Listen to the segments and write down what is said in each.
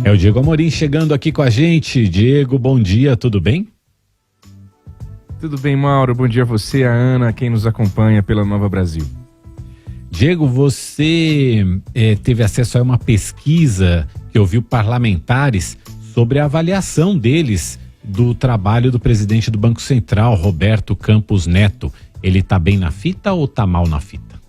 É o Diego Amorim chegando aqui com a gente. Diego, bom dia, tudo bem? Tudo bem, Mauro. Bom dia a você, a Ana, quem nos acompanha pela Nova Brasil. Diego, você teve acesso a uma pesquisa que ouviu parlamentares sobre a avaliação deles do trabalho do presidente do Banco Central, Roberto Campos Neto. Ele tá bem na fita ou tá mal na fita?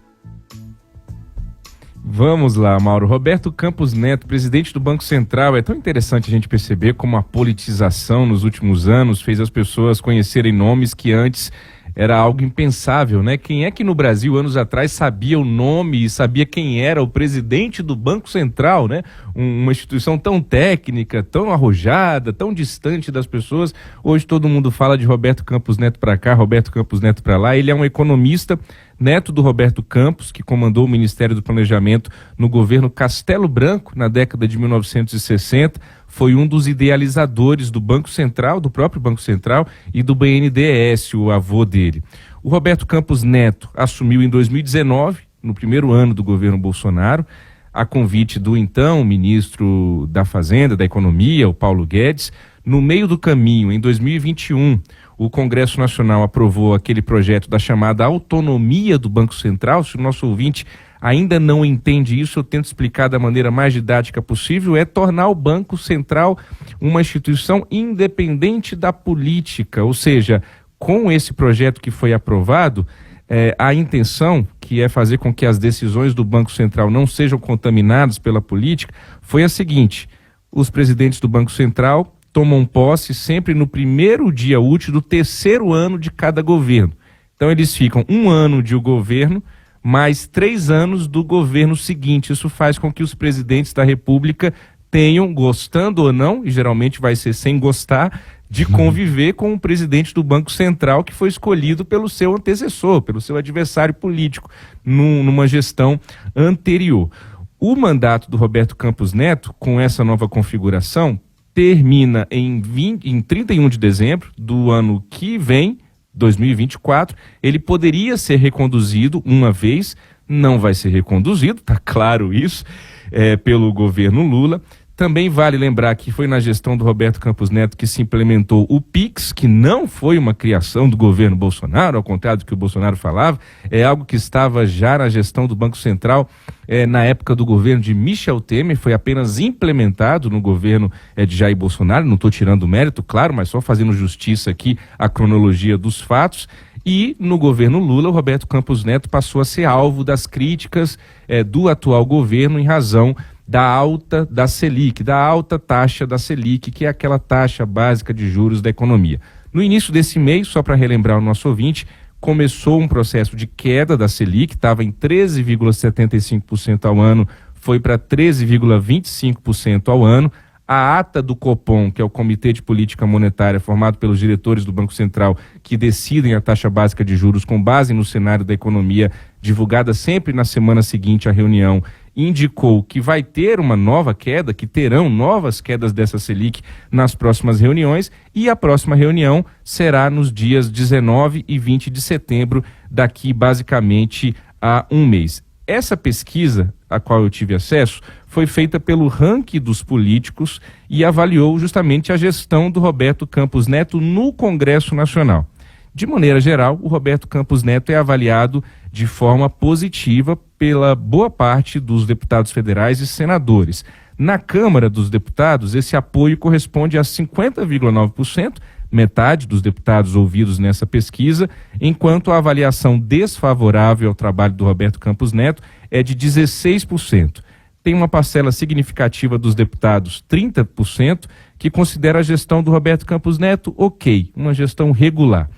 Vamos lá, Mauro. Roberto Campos Neto, presidente do Banco Central. É tão interessante a gente perceber como a politização nos últimos anos fez as pessoas conhecerem nomes que antes era algo impensável, né? Quem é que no Brasil, anos atrás, sabia o nome e sabia quem era o presidente do Banco Central, né? Uma instituição tão técnica, tão arrojada, tão distante das pessoas. Hoje todo mundo fala de Roberto Campos Neto para cá, Roberto Campos Neto para lá. Ele é um economista, neto do Roberto Campos, que comandou o Ministério do Planejamento no governo Castelo Branco, na década de 1960. Foi um dos idealizadores do Banco Central, do próprio Banco Central e do BNDES, o avô dele. O Roberto Campos Neto assumiu em 2019, no primeiro ano do governo Bolsonaro, a convite do então ministro da Fazenda, da Economia, o Paulo Guedes. No meio do caminho, em 2021, o Congresso Nacional aprovou aquele projeto da chamada autonomia do Banco Central. Se o nosso ouvinte ainda não entende isso, eu tento explicar da maneira mais didática possível, é tornar o Banco Central uma instituição independente da política, ou seja, com esse projeto que foi aprovado, a intenção, que é fazer com que as decisões do Banco Central não sejam contaminadas pela política, foi a seguinte: os presidentes do Banco Central tomam posse sempre no primeiro dia útil do terceiro ano de cada governo. Então eles ficam um ano de governo, mais 3 anos do governo seguinte. Isso faz com que os presidentes da República tenham, gostando ou não, e geralmente vai ser sem gostar, de conviver com o presidente do Banco Central que foi escolhido pelo seu antecessor, pelo seu adversário político, numa gestão anterior. O mandato do Roberto Campos Neto, com essa nova configuração, termina em 31 de dezembro do ano que vem, 2024, ele poderia ser reconduzido uma vez, não vai ser reconduzido, tá claro isso, pelo governo Lula. Também vale lembrar que foi na gestão do Roberto Campos Neto que se implementou o PIX, que não foi uma criação do governo Bolsonaro, ao contrário do que o Bolsonaro falava, é algo que estava já na gestão do Banco Central, na época do governo de Michel Temer, foi apenas implementado no governo de Jair Bolsonaro. Não estou tirando o mérito, claro, mas só fazendo justiça aqui à cronologia dos fatos. E no governo Lula, o Roberto Campos Neto passou a ser alvo das críticas do atual governo em razão da alta da Selic, da alta taxa da Selic, que é aquela taxa básica de juros da economia. No início desse mês, só para relembrar o nosso ouvinte, começou um processo de queda da Selic, estava em 13,75% ao ano, foi para 13,25% ao ano. A ata do Copom, que é o Comitê de Política Monetária, formado pelos diretores do Banco Central, que decidem a taxa básica de juros com base no cenário da economia, divulgada sempre na semana seguinte à reunião, indicou que vai ter uma nova queda, que terão novas quedas dessa Selic nas próximas reuniões, e a próxima reunião será nos dias 19 e 20 de setembro, daqui basicamente a um mês. Essa pesquisa, a qual eu tive acesso, foi feita pelo ranking dos políticos e avaliou justamente a gestão do Roberto Campos Neto no Congresso Nacional. De maneira geral, o Roberto Campos Neto é avaliado de forma positiva pela boa parte dos deputados federais e senadores. Na Câmara dos Deputados, esse apoio corresponde a 50,9%, metade dos deputados ouvidos nessa pesquisa, enquanto a avaliação desfavorável ao trabalho do Roberto Campos Neto é de 16%. Tem uma parcela significativa dos deputados, 30%, que considera a gestão do Roberto Campos Neto ok, uma gestão regular.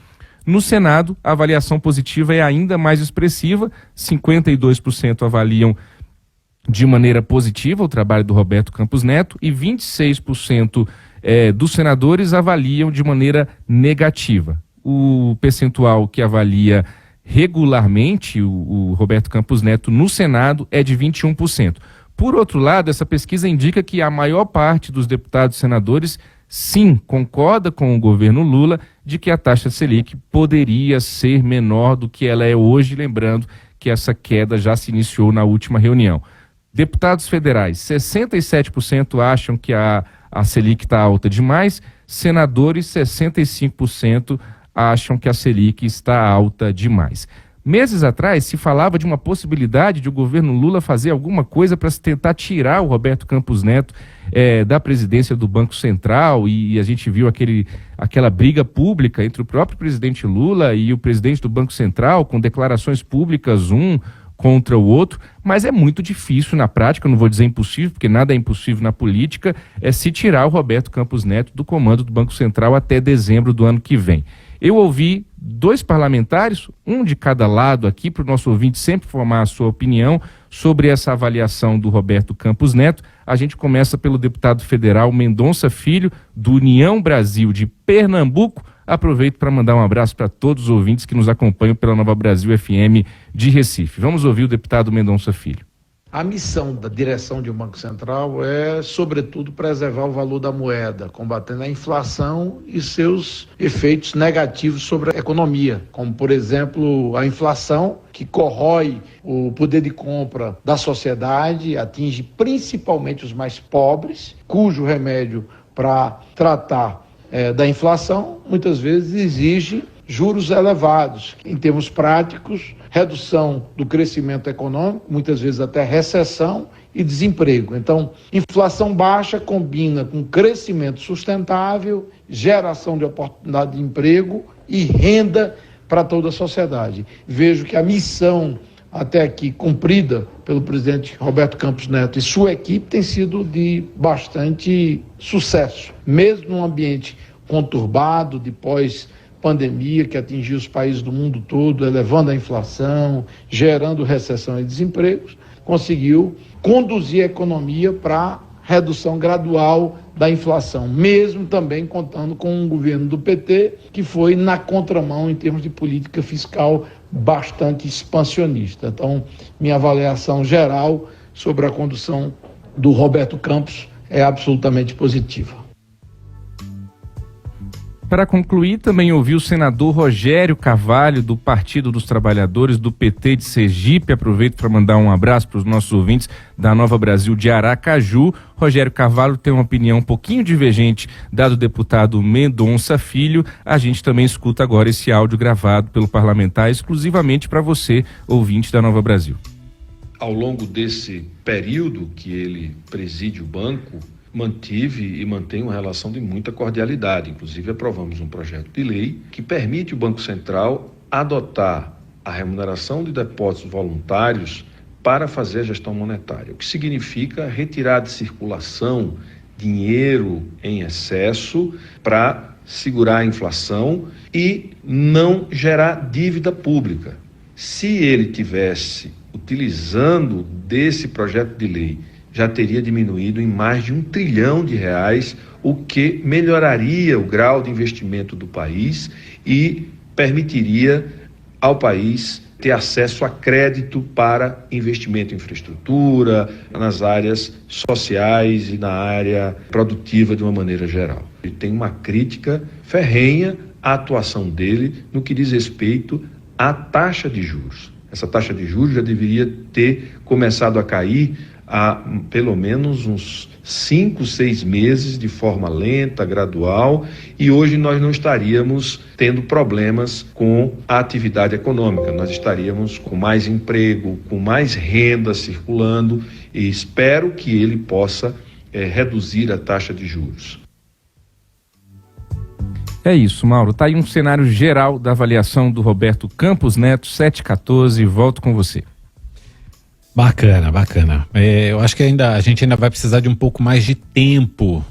No Senado, a avaliação positiva é ainda mais expressiva, 52% avaliam de maneira positiva o trabalho do Roberto Campos Neto e 26% dos senadores avaliam de maneira negativa. O percentual que avalia regularmente o Roberto Campos Neto no Senado é de 21%. Por outro lado, essa pesquisa indica que a maior parte dos deputados e senadores sim concorda com o governo Lula de que a taxa Selic poderia ser menor do que ela é hoje, lembrando que essa queda já se iniciou na última reunião. Deputados federais, 67% acham que a Selic está alta demais, senadores, 65% acham que a Selic está alta demais. Meses atrás se falava de uma possibilidade de o governo Lula fazer alguma coisa para tentar tirar o Roberto Campos Neto da presidência do Banco Central, e a gente viu aquela briga pública entre o próprio presidente Lula e o presidente do Banco Central, com declarações públicas um contra o outro, mas é muito difícil na prática, não vou dizer impossível, porque nada é impossível na política, se tirar o Roberto Campos Neto do comando do Banco Central até dezembro do ano que vem. Eu ouvi 2 parlamentares, um de cada lado aqui, para o nosso ouvinte sempre formar a sua opinião sobre essa avaliação do Roberto Campos Neto. A gente começa pelo deputado federal Mendonça Filho, do União Brasil de Pernambuco. Aproveito para mandar um abraço para todos os ouvintes que nos acompanham pela Nova Brasil FM de Recife. Vamos ouvir o deputado Mendonça Filho. A missão da direção de um Banco Central é, sobretudo, preservar o valor da moeda, combatendo a inflação e seus efeitos negativos sobre a economia, como, por exemplo, a inflação, que corrói o poder de compra da sociedade, atinge principalmente os mais pobres, cujo remédio para tratar da inflação, muitas vezes exige juros elevados. Em termos práticos, redução do crescimento econômico, muitas vezes até recessão e desemprego. Então, inflação baixa combina com crescimento sustentável, geração de oportunidade de emprego e renda para toda a sociedade. Vejo que a missão até aqui cumprida pelo presidente Roberto Campos Neto e sua equipe tem sido de bastante sucesso, mesmo num ambiente conturbado de pós-pandemia que atingiu os países do mundo todo, elevando a inflação, gerando recessão e desempregos, conseguiu conduzir a economia para redução gradual da inflação, mesmo também contando com um governo do PT que foi na contramão em termos de política fiscal bastante expansionista. Então, minha avaliação geral sobre a condução do Roberto Campos é absolutamente positiva. Para concluir, também ouvi o senador Rogério Carvalho, do Partido dos Trabalhadores, do PT de Sergipe. Aproveito para mandar um abraço para os nossos ouvintes da Nova Brasil de Aracaju. Rogério Carvalho tem uma opinião um pouquinho divergente da do deputado Mendonça Filho. A gente também escuta agora esse áudio gravado pelo parlamentar exclusivamente para você, ouvinte da Nova Brasil. Ao longo desse período que ele preside o banco, mantive e mantém uma relação de muita cordialidade. Inclusive, aprovamos um projeto de lei que permite o Banco Central adotar a remuneração de depósitos voluntários para fazer a gestão monetária, o que significa retirar de circulação dinheiro em excesso para segurar a inflação e não gerar dívida pública. Se ele tivesse utilizando desse projeto de lei, já teria diminuído em mais de R$1 trilhão, o que melhoraria o grau de investimento do país e permitiria ao país ter acesso a crédito para investimento em infraestrutura, nas áreas sociais e na área produtiva de uma maneira geral. Ele tem uma crítica ferrenha à atuação dele no que diz respeito à taxa de juros. Essa taxa de juros já deveria ter começado a cair há pelo menos uns 5, 6 meses, de forma lenta, gradual, e hoje nós não estaríamos tendo problemas com a atividade econômica, nós estaríamos com mais emprego, com mais renda circulando, e espero que ele possa reduzir a taxa de juros. É isso, Mauro. Tá aí um cenário geral da avaliação do Roberto Campos Neto, 7h14, volto com você. Bacana, bacana. Eu acho que a gente ainda vai precisar de um pouco mais de tempo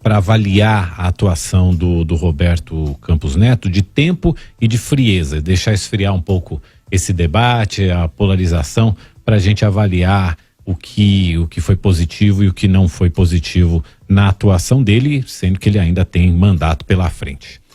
para avaliar a atuação do Roberto Campos Neto, de tempo e de frieza, deixar esfriar um pouco esse debate, a polarização, para a gente avaliar o que foi positivo e o que não foi positivo na atuação dele, sendo que ele ainda tem mandato pela frente.